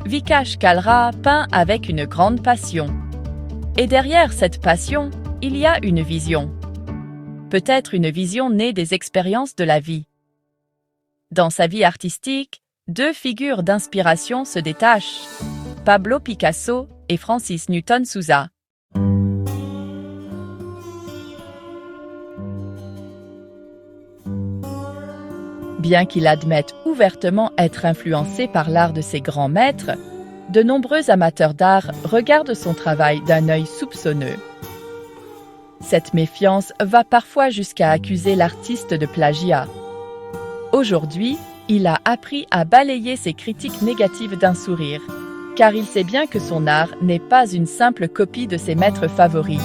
Vikash Kalra peint avec une grande passion. Et derrière cette passion, il y a une vision. Peut-être une vision née des expériences de la vie. Dans sa vie artistique, deux figures d'inspiration se détachent, Pablo Picasso et Francis Newton Sousa. Bien qu'il admette ouvertement être influencé par l'art de ses grands maîtres, de nombreux amateurs d'art regardent son travail d'un œil soupçonneux. Cette méfiance va parfois jusqu'à accuser l'artiste de plagiat. Aujourd'hui, il a appris à balayer ses critiques négatives d'un sourire, car il sait bien que son art n'est pas une simple copie de ses maîtres favoris.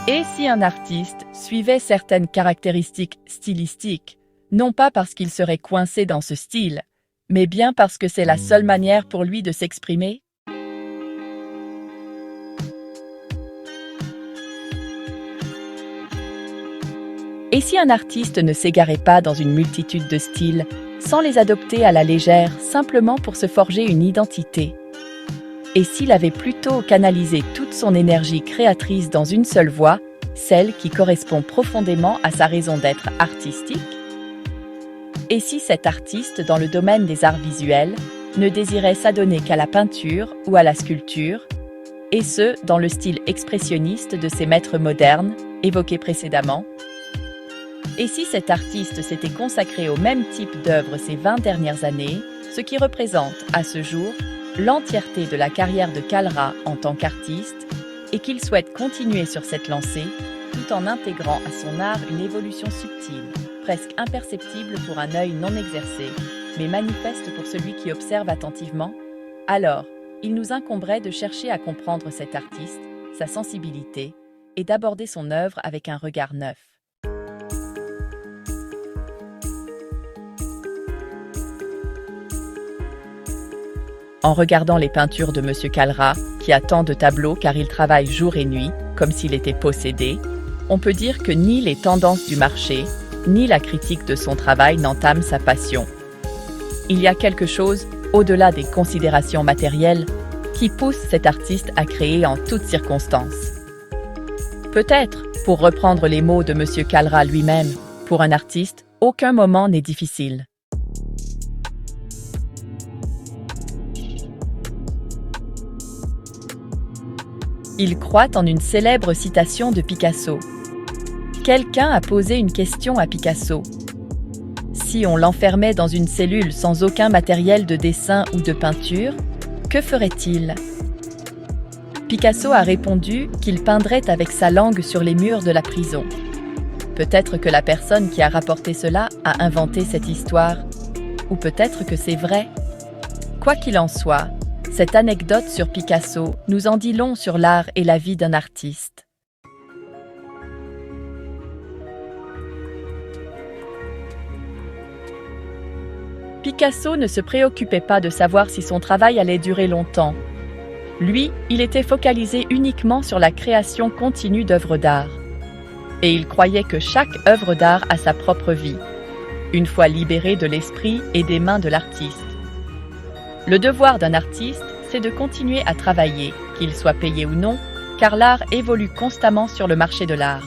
Et si un artiste suivait certaines caractéristiques stylistiques, non pas parce qu'il serait coincé dans ce style, mais bien parce que c'est la seule manière pour lui de s'exprimer? Et si un artiste ne s'égarait pas dans une multitude de styles, sans les adopter à la légère, simplement pour se forger une identité? Et s'il avait plutôt canalisé toute son énergie créatrice dans une seule voie, celle qui correspond profondément à sa raison d'être artistique? Et si cet artiste dans le domaine des arts visuels ne désirait s'adonner qu'à la peinture ou à la sculpture, et ce, dans le style expressionniste de ses maîtres modernes, évoqués précédemment? Et si cet artiste s'était consacré au même type d'œuvre ces 20 dernières années, ce qui représente, à ce jour, l'entièreté de la carrière de Kalra en tant qu'artiste, et qu'il souhaite continuer sur cette lancée, tout en intégrant à son art une évolution subtile, presque imperceptible pour un œil non exercé, mais manifeste pour celui qui observe attentivement, alors il nous incomberait de chercher à comprendre cet artiste, sa sensibilité, et d'aborder son œuvre avec un regard neuf. En regardant les peintures de M. Kalra, qui a tant de tableaux car il travaille jour et nuit, comme s'il était possédé, on peut dire que ni les tendances du marché, ni la critique de son travail n'entament sa passion. Il y a quelque chose, au-delà des considérations matérielles, qui pousse cet artiste à créer en toutes circonstances. Peut-être, pour reprendre les mots de M. Kalra lui-même, pour un artiste, aucun moment n'est difficile. Il croit en une célèbre citation de Picasso. Quelqu'un a posé une question à Picasso. Si on l'enfermait dans une cellule sans aucun matériel de dessin ou de peinture, que ferait-il? Picasso a répondu qu'il peindrait avec sa langue sur les murs de la prison. Peut-être que la personne qui a rapporté cela a inventé cette histoire, ou peut-être que c'est vrai. Quoi qu'il en soit, cette anecdote sur Picasso nous en dit long sur l'art et la vie d'un artiste. Picasso ne se préoccupait pas de savoir si son travail allait durer longtemps. Lui, il était focalisé uniquement sur la création continue d'œuvres d'art. Et il croyait que chaque œuvre d'art a sa propre vie, une fois libérée de l'esprit et des mains de l'artiste. Le devoir d'un artiste, c'est de continuer à travailler, qu'il soit payé ou non, car l'art évolue constamment sur le marché de l'art.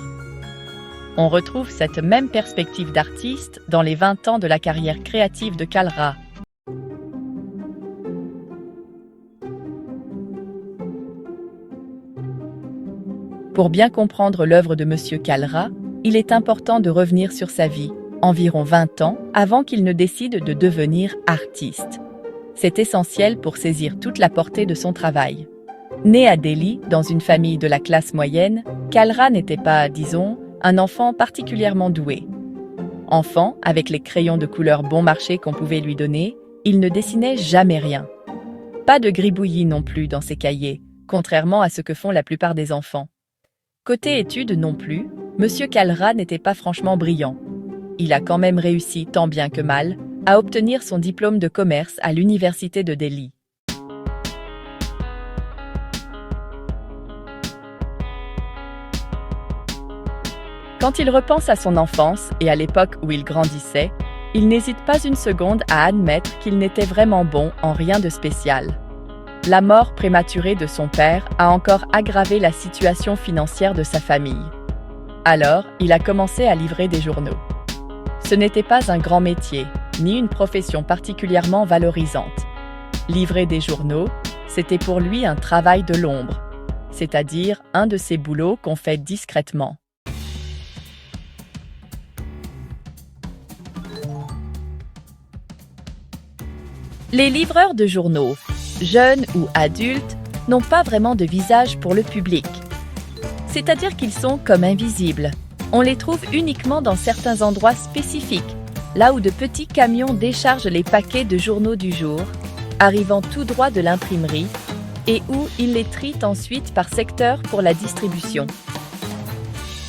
On retrouve cette même perspective d'artiste dans les 20 ans de la carrière créative de Kalra. Pour bien comprendre l'œuvre de M. Kalra, il est important de revenir sur sa vie, environ 20 ans avant qu'il ne décide de devenir artiste. C'est essentiel pour saisir toute la portée de son travail. Né à Delhi, dans une famille de la classe moyenne, Kalra n'était pas, disons, un enfant particulièrement doué. Enfant, avec les crayons de couleur bon marché qu'on pouvait lui donner, il ne dessinait jamais rien. Pas de gribouillis non plus dans ses cahiers, contrairement à ce que font la plupart des enfants. Côté études non plus, M. Kalra n'était pas franchement brillant. Il a quand même réussi, tant bien que mal, à obtenir son diplôme de commerce à l'université de Delhi. Quand il repense à son enfance et à l'époque où il grandissait, il n'hésite pas une seconde à admettre qu'il n'était vraiment bon en rien de spécial. La mort prématurée de son père a encore aggravé la situation financière de sa famille. Alors, il a commencé à livrer des journaux. Ce n'était pas un grand métier, ni une profession particulièrement valorisante. Livrer des journaux, c'était pour lui un travail de l'ombre, c'est-à-dire un de ces boulots qu'on fait discrètement. Les livreurs de journaux, jeunes ou adultes, n'ont pas vraiment de visage pour le public. C'est-à-dire qu'ils sont comme invisibles. On les trouve uniquement dans certains endroits spécifiques, là où de petits camions déchargent les paquets de journaux du jour, arrivant tout droit de l'imprimerie, et où ils les trient ensuite par secteur pour la distribution.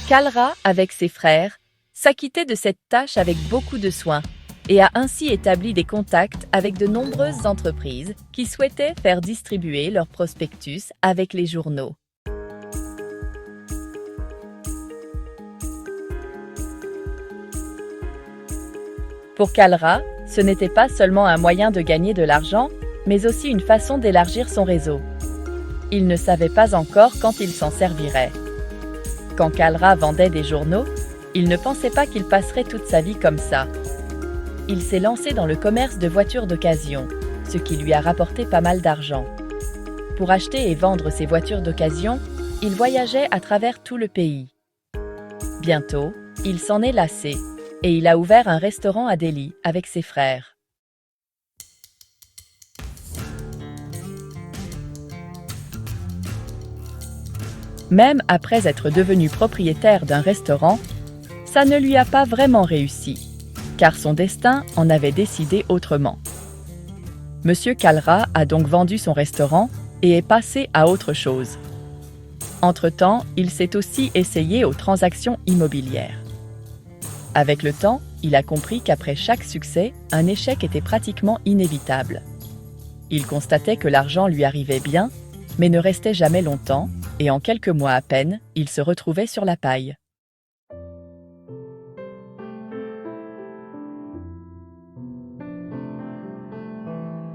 Kalra, avec ses frères, s'acquittait de cette tâche avec beaucoup de soin et a ainsi établi des contacts avec de nombreuses entreprises qui souhaitaient faire distribuer leurs prospectus avec les journaux. Pour Kalra, ce n'était pas seulement un moyen de gagner de l'argent, mais aussi une façon d'élargir son réseau. Il ne savait pas encore quand il s'en servirait. Quand Kalra vendait des journaux, il ne pensait pas qu'il passerait toute sa vie comme ça. Il s'est lancé dans le commerce de voitures d'occasion, ce qui lui a rapporté pas mal d'argent. Pour acheter et vendre ces voitures d'occasion, il voyageait à travers tout le pays. Bientôt, il s'en est lassé et il a ouvert un restaurant à Delhi avec ses frères. Même après être devenu propriétaire d'un restaurant, ça ne lui a pas vraiment réussi, car son destin en avait décidé autrement. Monsieur Kalra a donc vendu son restaurant et est passé à autre chose. Entre-temps, il s'est aussi essayé aux transactions immobilières. Avec le temps, il a compris qu'après chaque succès, un échec était pratiquement inévitable. Il constatait que l'argent lui arrivait bien, mais ne restait jamais longtemps, et en quelques mois à peine, il se retrouvait sur la paille.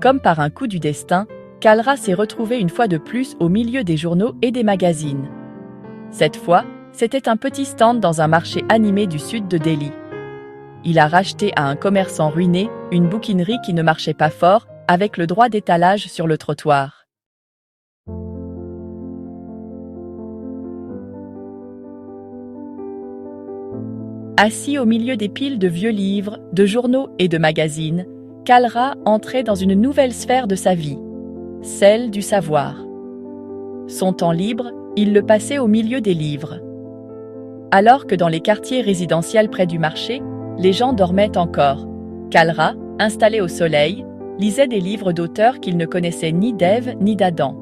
Comme par un coup du destin, Kalra s'est retrouvé une fois de plus au milieu des journaux et des magazines. Cette fois, c'était un petit stand dans un marché animé du sud de Delhi. Il a racheté à un commerçant ruiné une bouquinerie qui ne marchait pas fort, avec le droit d'étalage sur le trottoir. Assis au milieu des piles de vieux livres, de journaux et de magazines, Kalra entrait dans une nouvelle sphère de sa vie, celle du savoir. Son temps libre, il le passait au milieu des livres. Alors que dans les quartiers résidentiels près du marché, les gens dormaient encore, Kalra, installé au soleil, lisait des livres d'auteurs qu'il ne connaissait ni d'Ève ni d'Adam.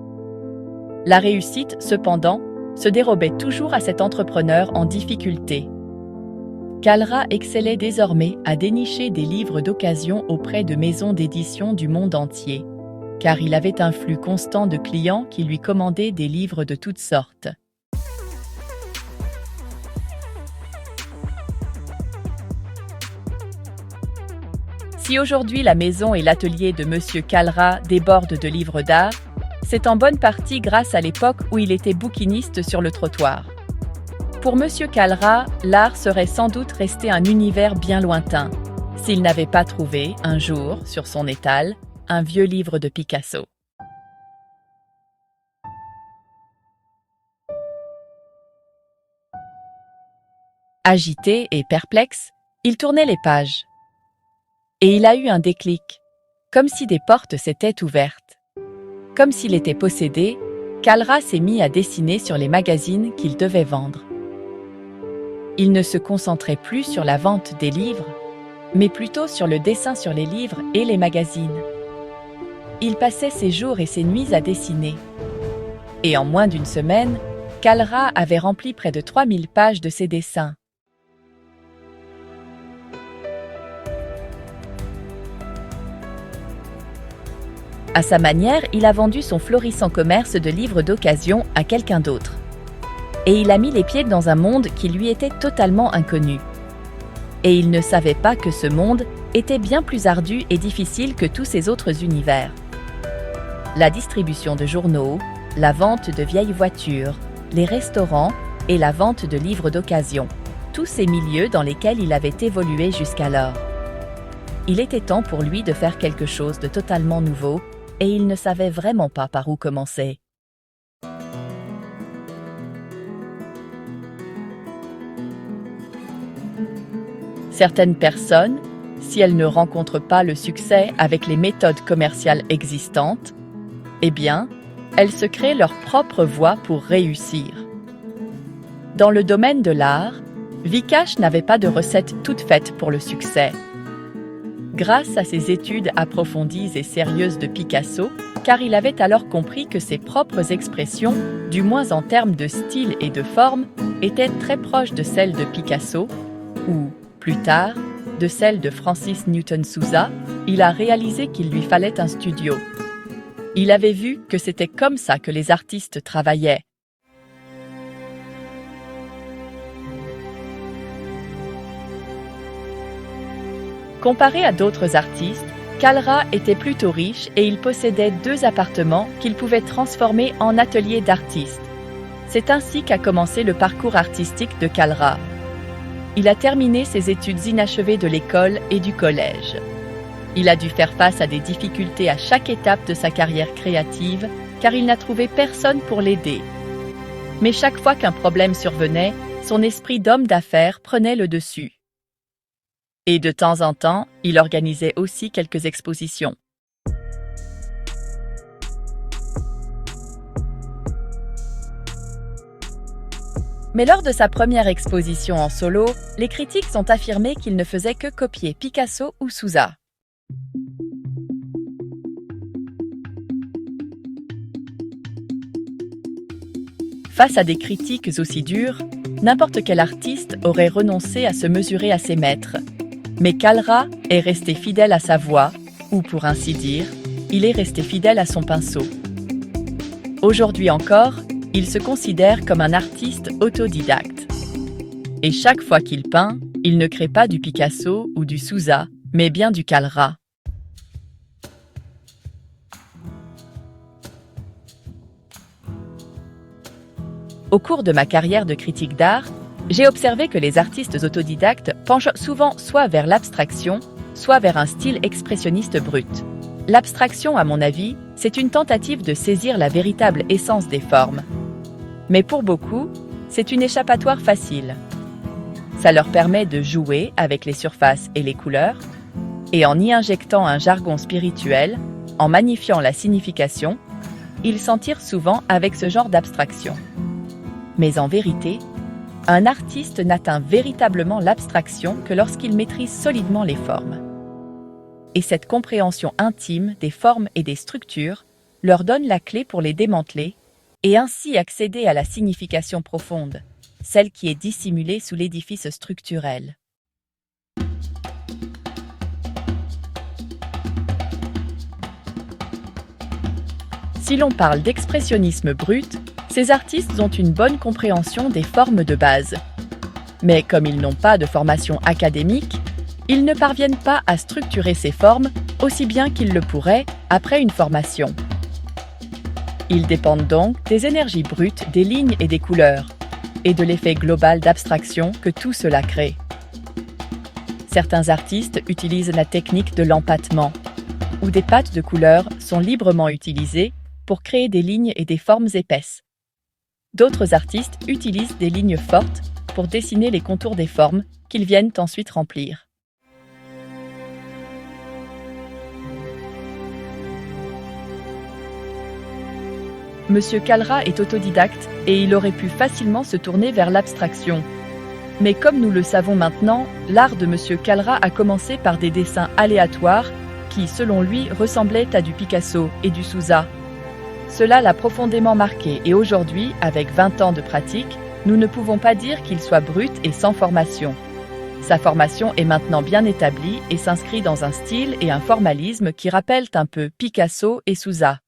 La réussite, cependant, se dérobait toujours à cet entrepreneur en difficulté. Kalra excellait désormais à dénicher des livres d'occasion auprès de maisons d'édition du monde entier, car il avait un flux constant de clients qui lui commandaient des livres de toutes sortes. Si aujourd'hui la maison et l'atelier de Monsieur Kalra débordent de livres d'art, c'est en bonne partie grâce à l'époque où il était bouquiniste sur le trottoir. Pour Monsieur Kalra, l'art serait sans doute resté un univers bien lointain, s'il n'avait pas trouvé, un jour, sur son étal, un vieux livre de Picasso. Agité et perplexe, il tournait les pages. Et il a eu un déclic, comme si des portes s'étaient ouvertes. Comme s'il était possédé, Kalra s'est mis à dessiner sur les magazines qu'il devait vendre. Il ne se concentrait plus sur la vente des livres, mais plutôt sur le dessin sur les livres et les magazines. Il passait ses jours et ses nuits à dessiner. Et en moins d'une semaine, Kalra avait rempli près de 3000 pages de ses dessins. À sa manière, il a vendu son florissant commerce de livres d'occasion à quelqu'un d'autre. Et il a mis les pieds dans un monde qui lui était totalement inconnu. Et il ne savait pas que ce monde était bien plus ardu et difficile que tous ses autres univers. la distribution de journaux, la vente de vieilles voitures, les restaurants et la vente de livres d'occasion, tous ces milieux dans lesquels il avait évolué jusqu'alors. Il était temps pour lui de faire quelque chose de totalement nouveau, et il ne savait vraiment pas par où commencer. Certaines personnes, si elles ne rencontrent pas le succès avec les méthodes commerciales existantes, eh bien, elles se créent leur propre voie pour réussir. Dans le domaine de l'art, Vikash n'avait pas de recette toute faite pour le succès. Grâce à ses études approfondies et sérieuses de Picasso, car il avait alors compris que ses propres expressions, du moins en termes de style et de forme, étaient très proches de celles de Picasso, ou, plus tard, de celles de Francis Newton Sousa, il a réalisé qu'il lui fallait un studio. Il avait vu que c'était comme ça que les artistes travaillaient. Comparé à d'autres artistes, Kalra était plutôt riche et il possédait 2 appartements qu'il pouvait transformer en atelier d'artiste. C'est ainsi qu'a commencé le parcours artistique de Kalra. Il a terminé ses études inachevées de l'école et du collège. Il a dû faire face à des difficultés à chaque étape de sa carrière créative, car il n'a trouvé personne pour l'aider. Mais chaque fois qu'un problème survenait, son esprit d'homme d'affaires prenait le dessus. Et de temps en temps, il organisait aussi quelques expositions. Mais lors de sa première exposition en solo, les critiques ont affirmé qu'il ne faisait que copier Picasso ou Sousa. Face à des critiques aussi dures, n'importe quel artiste aurait renoncé à se mesurer à ses maîtres. Mais Kalra est resté fidèle à sa voix, ou pour ainsi dire, il est resté fidèle à son pinceau. Aujourd'hui encore, il se considère comme un artiste autodidacte. Et chaque fois qu'il peint, il ne crée pas du Picasso ou du Sousa, mais bien du Kalra. Au cours de ma carrière de critique d'art, j'ai observé que les artistes autodidactes penchent souvent soit vers l'abstraction, soit vers un style expressionniste brut. L'abstraction, à mon avis, c'est une tentative de saisir la véritable essence des formes. Mais pour beaucoup, c'est une échappatoire facile. Ça leur permet de jouer avec les surfaces et les couleurs, et en y injectant un jargon spirituel, en magnifiant la signification, ils s'en tirent souvent avec ce genre d'abstraction. Mais en vérité, un artiste n'atteint véritablement l'abstraction que lorsqu'il maîtrise solidement les formes. Et cette compréhension intime des formes et des structures leur donne la clé pour les démanteler et ainsi accéder à la signification profonde, celle qui est dissimulée sous l'édifice structurel. Si l'on parle d'expressionnisme brut, ces artistes ont une bonne compréhension des formes de base. Mais comme ils n'ont pas de formation académique, ils ne parviennent pas à structurer ces formes aussi bien qu'ils le pourraient après une formation. Ils dépendent donc des énergies brutes des lignes et des couleurs, et de l'effet global d'abstraction que tout cela crée. Certains artistes utilisent la technique de l'empattement, où des pattes de couleurs sont librement utilisées pour créer des lignes et des formes épaisses. D'autres artistes utilisent des lignes fortes pour dessiner les contours des formes qu'ils viennent ensuite remplir. Monsieur Kalra est autodidacte et il aurait pu facilement se tourner vers l'abstraction. Mais comme nous le savons maintenant, l'art de Monsieur Kalra a commencé par des dessins aléatoires qui, selon lui, ressemblaient à du Picasso et du Sousa. Cela l'a profondément marqué et aujourd'hui, avec 20 ans de pratique, nous ne pouvons pas dire qu'il soit brut et sans formation. Sa formation est maintenant bien établie et s'inscrit dans un style et un formalisme qui rappellent un peu Picasso et Sousa.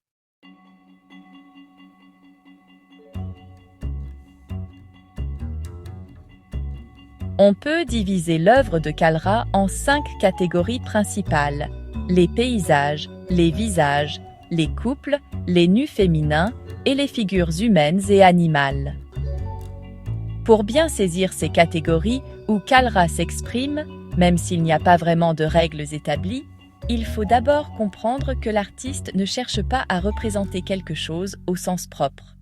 On peut diviser l'œuvre de Kalra en 5 catégories principales: les paysages, les visages, les couples les nus féminins et les figures humaines et animales. Pour bien saisir ces catégories où Kalra s'exprime, même s'il n'y a pas vraiment de règles établies, il faut d'abord comprendre que l'artiste ne cherche pas à représenter quelque chose au sens propre.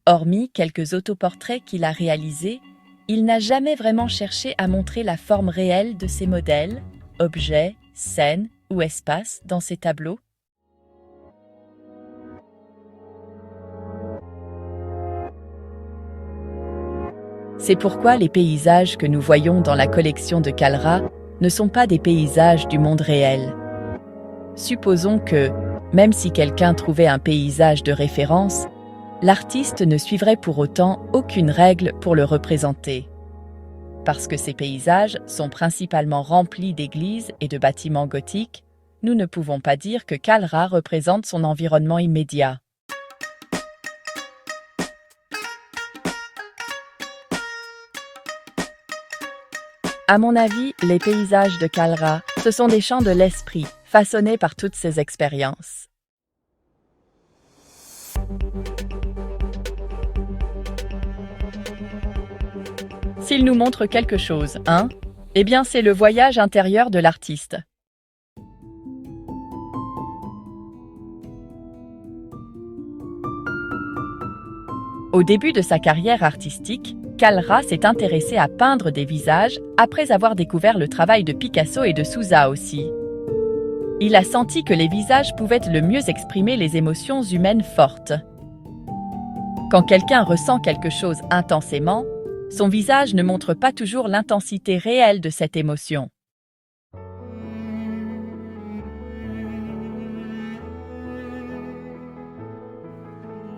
Hormis quelques autoportraits qu'il a réalisés, il n'a jamais vraiment cherché à montrer la forme réelle de ses modèles, objets, scènes ou espaces dans ses tableaux. C'est pourquoi les paysages que nous voyons dans la collection de Kalra ne sont pas des paysages du monde réel. Supposons que, même si quelqu'un trouvait un paysage de référence, l'artiste ne suivrait pour autant aucune règle pour le représenter. Parce que ces paysages sont principalement remplis d'églises et de bâtiments gothiques, nous ne pouvons pas dire que Kalra représente son environnement immédiat. À mon avis, les paysages de Kalra, ce sont des chants de l'esprit, façonnés par toutes ces expériences. S'il nous montre quelque chose, eh bien c'est le voyage intérieur de l'artiste. Au début de sa carrière artistique, Kalra s'est intéressé à peindre des visages après avoir découvert le travail de Picasso et de Sousa aussi. Il a senti que les visages pouvaient le mieux exprimer les émotions humaines fortes. Quand quelqu'un ressent quelque chose intensément, son visage ne montre pas toujours l'intensité réelle de cette émotion.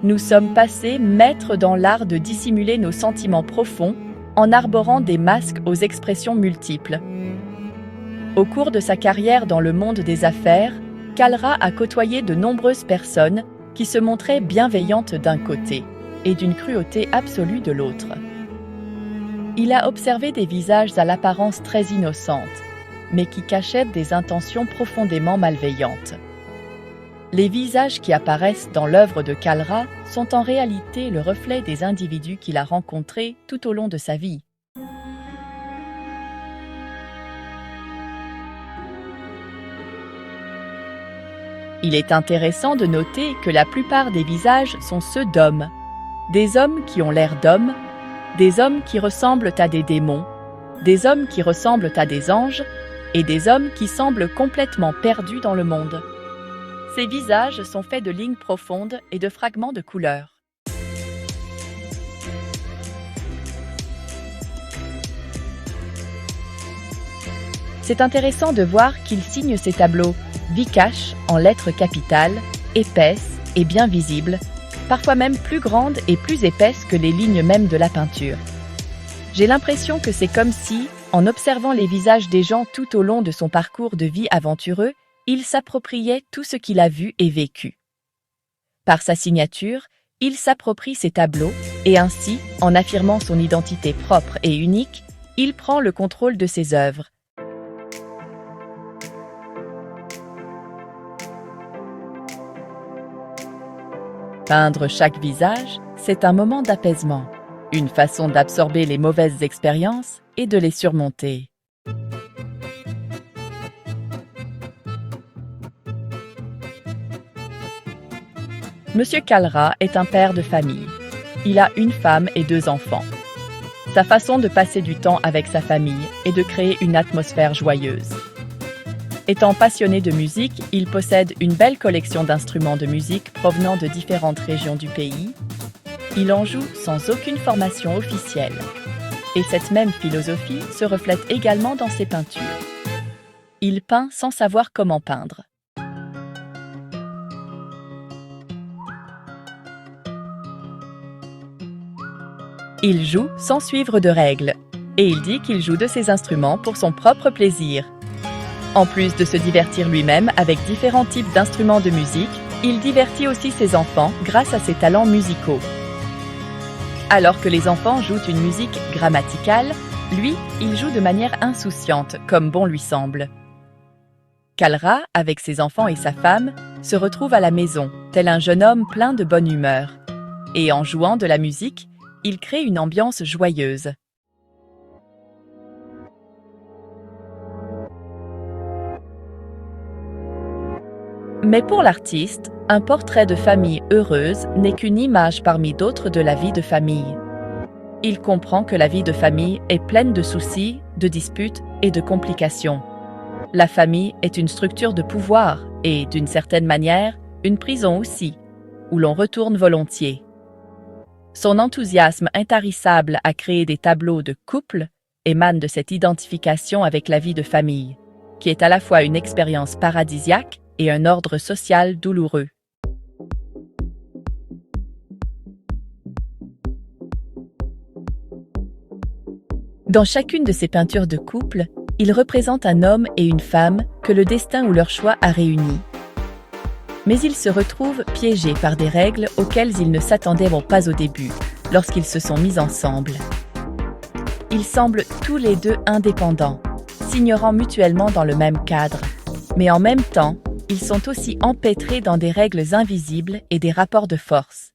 Nous sommes passés maîtres dans l'art de dissimuler nos sentiments profonds en arborant des masques aux expressions multiples. Au cours de sa carrière dans le monde des affaires, Kalra a côtoyé de nombreuses personnes qui se montraient bienveillantes d'un côté et d'une cruauté absolue de l'autre. Il a observé des visages à l'apparence très innocente, mais qui cachaient des intentions profondément malveillantes. Les visages qui apparaissent dans l'œuvre de Kalra sont en réalité le reflet des individus qu'il a rencontrés tout au long de sa vie. Il est intéressant de noter que la plupart des visages sont ceux d'hommes. Des hommes qui ont l'air d'hommes, des hommes qui ressemblent à des démons, des hommes qui ressemblent à des anges et des hommes qui semblent complètement perdus dans le monde. Ces visages sont faits de lignes profondes et de fragments de couleurs. C'est intéressant de voir qu'il signe ses tableaux Vikash en lettres capitales, épaisses et bien visibles, parfois même plus grandes et plus épaisses que les lignes mêmes de la peinture. J'ai l'impression que c'est comme si, en observant les visages des gens tout au long de son parcours de vie aventureux, il s'appropriait tout ce qu'il a vu et vécu. Par sa signature, il s'approprie ses tableaux et ainsi, en affirmant son identité propre et unique, il prend le contrôle de ses œuvres. Peindre chaque visage, c'est un moment d'apaisement, une façon d'absorber les mauvaises expériences et de les surmonter. Monsieur Kalra est un père de famille. Il a une femme et 2 enfants. Sa façon de passer du temps avec sa famille est de créer une atmosphère joyeuse. Étant passionné de musique, il possède une belle collection d'instruments de musique provenant de différentes régions du pays. Il en joue sans aucune formation officielle. Et cette même philosophie se reflète également dans ses peintures. Il peint sans savoir comment peindre. Il joue sans suivre de règles. Et il dit qu'il joue de ses instruments pour son propre plaisir. En plus de se divertir lui-même avec différents types d'instruments de musique, il divertit aussi ses enfants grâce à ses talents musicaux. Alors que les enfants jouent une musique grammaticale, lui, il joue de manière insouciante, comme bon lui semble. Kalra, avec ses enfants et sa femme, se retrouve à la maison, tel un jeune homme plein de bonne humeur. Et en jouant de la musique, il crée une ambiance joyeuse. Mais pour l'artiste, un portrait de famille heureuse n'est qu'une image parmi d'autres de la vie de famille. Il comprend que la vie de famille est pleine de soucis, de disputes et de complications. La famille est une structure de pouvoir et, d'une certaine manière, une prison aussi, où l'on retourne volontiers. Son enthousiasme intarissable à créer des tableaux de couple émane de cette identification avec la vie de famille, qui est à la fois une expérience paradisiaque et un ordre social douloureux. Dans chacune de ses peintures de couple, il représente un homme et une femme que le destin ou leur choix a réunis. Mais ils se retrouvent piégés par des règles auxquelles ils ne s'attendaient pas au début, lorsqu'ils se sont mis ensemble. Ils semblent tous les deux indépendants, s'ignorant mutuellement dans le même cadre, mais en même temps, ils sont aussi empêtrés dans des règles invisibles et des rapports de force.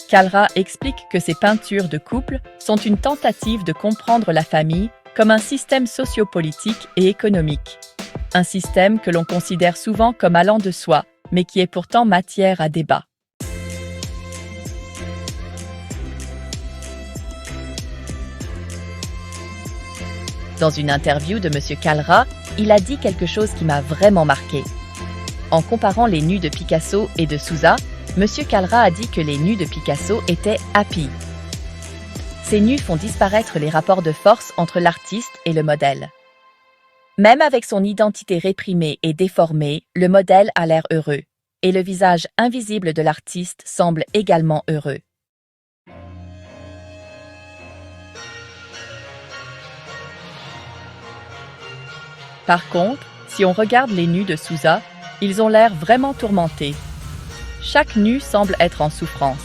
Kalra explique que ses peintures de couple sont une tentative de comprendre la famille comme un système sociopolitique et économique. Un système que l'on considère souvent comme allant de soi, mais qui est pourtant matière à débat. Dans une interview de M. Kalra, il a dit quelque chose qui m'a vraiment marqué. En comparant les nus de Picasso et de Sousa, M. Kalra a dit que les nus de Picasso étaient happy. Ces nus font disparaître les rapports de force entre l'artiste et le modèle. Même avec son identité réprimée et déformée, le modèle a l'air heureux, et le visage invisible de l'artiste semble également heureux. Par contre, si on regarde les nus de Sousa, ils ont l'air vraiment tourmentés. Chaque nu semble être en souffrance.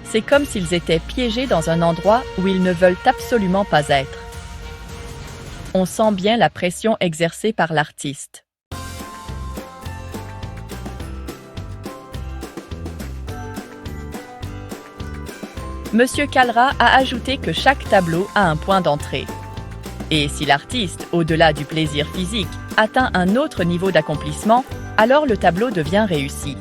C'est comme s'ils étaient piégés dans un endroit où ils ne veulent absolument pas être. On sent bien la pression exercée par l'artiste. Monsieur Kalra a ajouté que chaque tableau a un point d'entrée. Et si l'artiste, au-delà du plaisir physique, atteint un autre niveau d'accomplissement, alors le tableau devient réussi.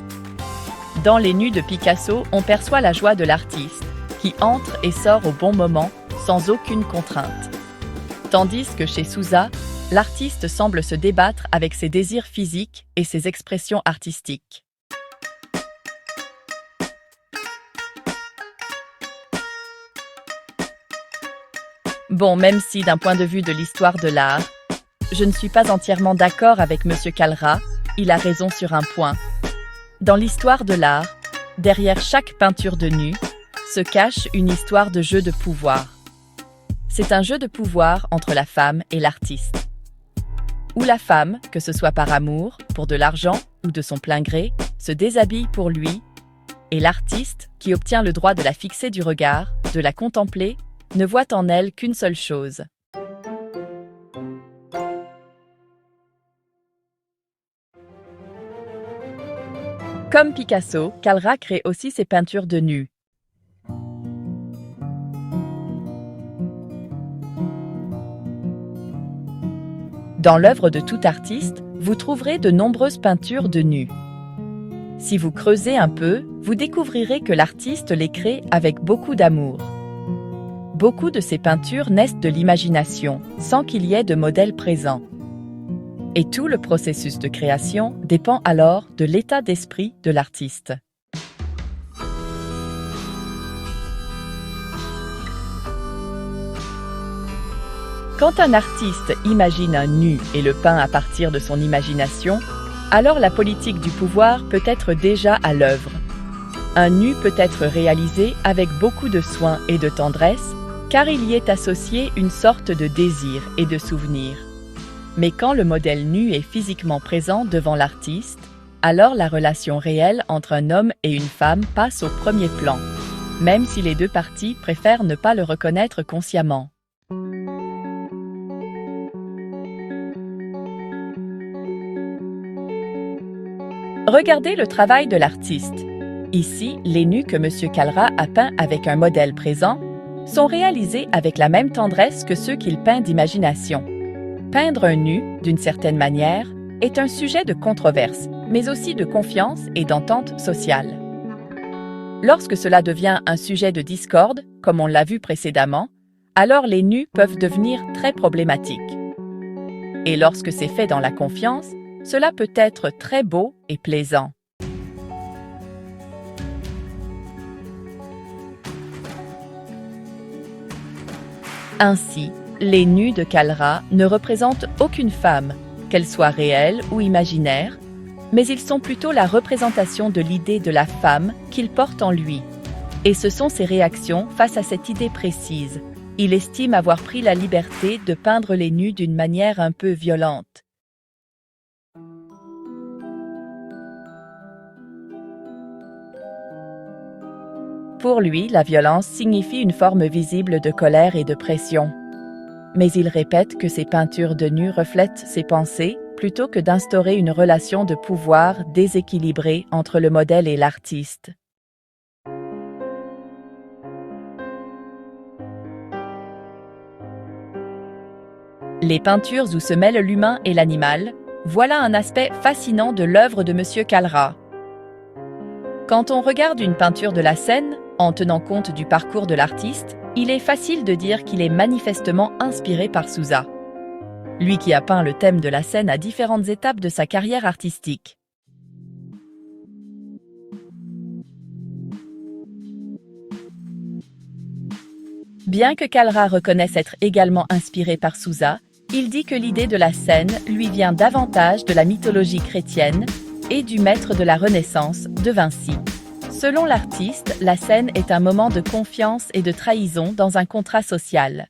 Dans les nus de Picasso, on perçoit la joie de l'artiste, qui entre et sort au bon moment, sans aucune contrainte. Tandis que chez Sousa, l'artiste semble se débattre avec ses désirs physiques et ses expressions artistiques. Bon, même si d'un point de vue de l'histoire de l'art, je ne suis pas entièrement d'accord avec M. Kalra, il a raison sur un point. Dans l'histoire de l'art, derrière chaque peinture de nu, se cache une histoire de jeu de pouvoir. C'est un jeu de pouvoir entre la femme et l'artiste. Où la femme, que ce soit par amour, pour de l'argent ou de son plein gré, se déshabille pour lui, et l'artiste, qui obtient le droit de la fixer du regard, de la contempler, ne voit en elle qu'une seule chose. Comme Picasso, Kalra crée aussi ses peintures de nus. Dans l'œuvre de tout artiste, vous trouverez de nombreuses peintures de nus. Si vous creusez un peu, vous découvrirez que l'artiste les crée avec beaucoup d'amour. Beaucoup de ces peintures naissent de l'imagination, sans qu'il y ait de modèle présent. Et tout le processus de création dépend alors de l'état d'esprit de l'artiste. Quand un artiste imagine un nu et le peint à partir de son imagination, alors la politique du pouvoir peut être déjà à l'œuvre. Un nu peut être réalisé avec beaucoup de soin et de tendresse, car il y est associé une sorte de désir et de souvenir. Mais quand le modèle nu est physiquement présent devant l'artiste, alors la relation réelle entre un homme et une femme passe au premier plan. même si les deux parties préfèrent ne pas le reconnaître consciemment. Regardez le travail de l'artiste. Ici, les nus que M. Kalra a peints avec un modèle présent sont réalisés avec la même tendresse que ceux qu'il peint d'imagination. Peindre un nu, d'une certaine manière, est un sujet de controverse, mais aussi de confiance et d'entente sociale. Lorsque cela devient un sujet de discorde, comme on l'a vu précédemment, alors les nus peuvent devenir très problématiques. Et lorsque c'est fait dans la confiance, cela peut être très beau et plaisant. Ainsi, les nus de Kalra ne représentent aucune femme, qu'elle soit réelle ou imaginaire, mais ils sont plutôt la représentation de l'idée de la femme qu'il porte en lui. Et ce sont ses réactions face à cette idée précise. Il estime avoir pris la liberté de peindre les nus d'une manière un peu violente. Pour lui, la violence signifie une forme visible de colère et de pression. Mais il répète que ses peintures de nus reflètent ses pensées, plutôt que d'instaurer une relation de pouvoir déséquilibrée entre le modèle et l'artiste. Les peintures où se mêlent l'humain et l'animal, voilà un aspect fascinant de l'œuvre de M. Kalra. Quand on regarde une peinture de la scène, en tenant compte du parcours de l'artiste, il est facile de dire qu'il est manifestement inspiré par Sousa. Lui qui a peint le thème de la scène à différentes étapes de sa carrière artistique. Bien que Kalra reconnaisse être également inspiré par Sousa, il dit que l'idée de la scène lui vient davantage de la mythologie chrétienne et du maître de la Renaissance, de Vinci. Selon l'artiste, la scène est un moment de confiance et de trahison dans un contrat social.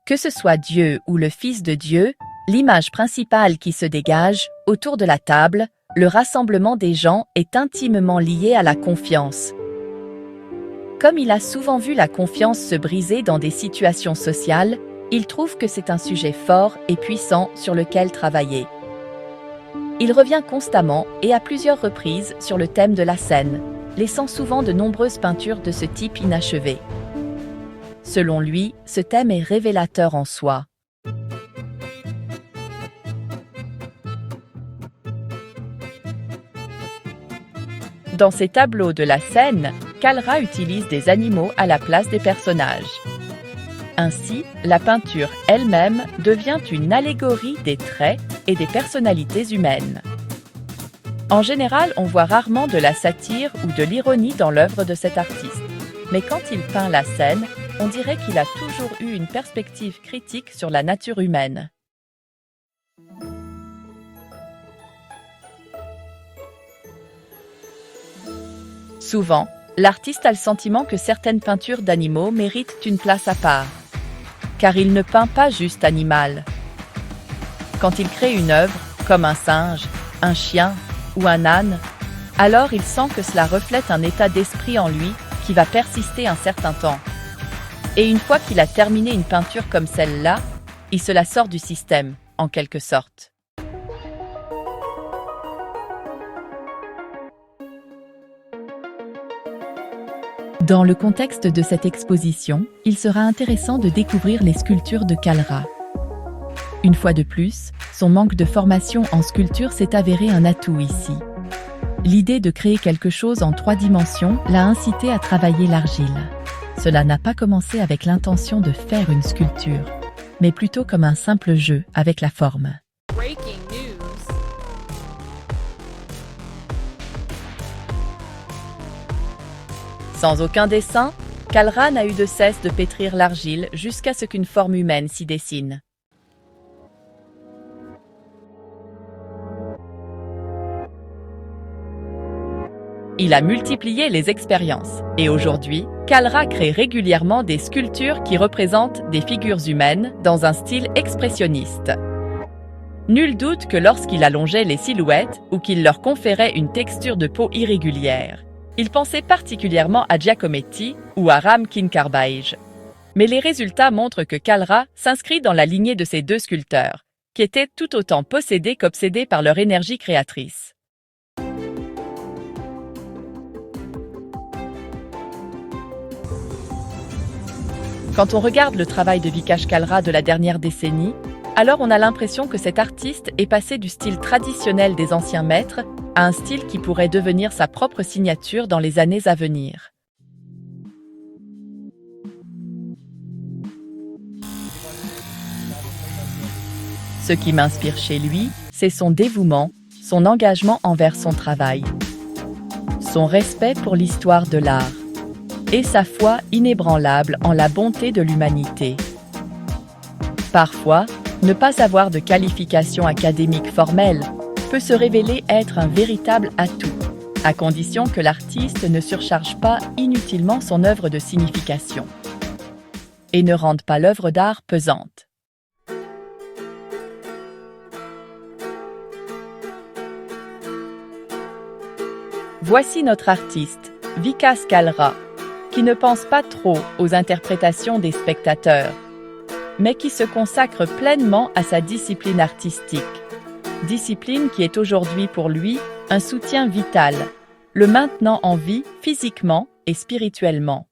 Que ce soit Dieu ou le Fils de Dieu, l'image principale qui se dégage, autour de la table, le rassemblement des gens est intimement lié à la confiance. Comme il a souvent vu la confiance se briser dans des situations sociales, il trouve que c'est un sujet fort et puissant sur lequel travailler. Il revient constamment et à plusieurs reprises sur le thème de la scène, laissant souvent de nombreuses peintures de ce type inachevées. Selon lui, ce thème est révélateur en soi. Dans ses tableaux de la scène, Kalra utilise des animaux à la place des personnages. Ainsi, la peinture elle-même devient une allégorie des traits et des personnalités humaines. En général, on voit rarement de la satire ou de l'ironie dans l'œuvre de cet artiste. Mais quand il peint la scène, on dirait qu'il a toujours eu une perspective critique sur la nature humaine. Souvent, l'artiste a le sentiment que certaines peintures d'animaux méritent une place à part. Car il ne peint pas juste animal. Quand il crée une œuvre, comme un singe, un chien ou un âne, alors il sent que cela reflète un état d'esprit en lui qui va persister un certain temps. Et une fois qu'il a terminé une peinture comme celle-là, il se la sort du système, en quelque sorte. Dans le contexte de cette exposition, il sera intéressant de découvrir les sculptures de Kalra. Une fois de plus, son manque de formation en sculpture s'est avéré un atout ici. L'idée de créer quelque chose en 3 dimensions l'a incité à travailler l'argile. Cela n'a pas commencé avec l'intention de faire une sculpture, mais plutôt comme un simple jeu avec la forme. Breaking news. Sans aucun dessin, Kalra n'a eu de cesse de pétrir l'argile jusqu'à ce qu'une forme humaine s'y dessine. Il a multiplié les expériences et aujourd'hui, Kalra crée régulièrement des sculptures qui représentent des figures humaines dans un style expressionniste. Nul doute que lorsqu'il allongeait les silhouettes ou qu'il leur conférait une texture de peau irrégulière, il pensait particulièrement à Giacometti ou à Ram Kincaid. Mais les résultats montrent que Kalra s'inscrit dans la lignée de ces deux sculpteurs, qui étaient tout autant possédés qu'obsédés par leur énergie créatrice. Quand on regarde le travail de Vikash Kalra de la dernière décennie, alors on a l'impression que cet artiste est passé du style traditionnel des anciens maîtres à un style qui pourrait devenir sa propre signature dans les années à venir. Ce qui m'inspire chez lui, c'est son dévouement, son engagement envers son travail, son respect pour l'histoire de l'art et sa foi inébranlable en la bonté de l'humanité. Parfois, ne pas avoir de qualification académique formelle peut se révéler être un véritable atout, à condition que l'artiste ne surcharge pas inutilement son œuvre de signification et ne rende pas l'œuvre d'art pesante. Voici notre artiste, Vikash Kalra, qui ne pense pas trop aux interprétations des spectateurs, mais qui se consacre pleinement à sa discipline artistique. Discipline qui est aujourd'hui pour lui un soutien vital, le maintenant en vie physiquement et spirituellement.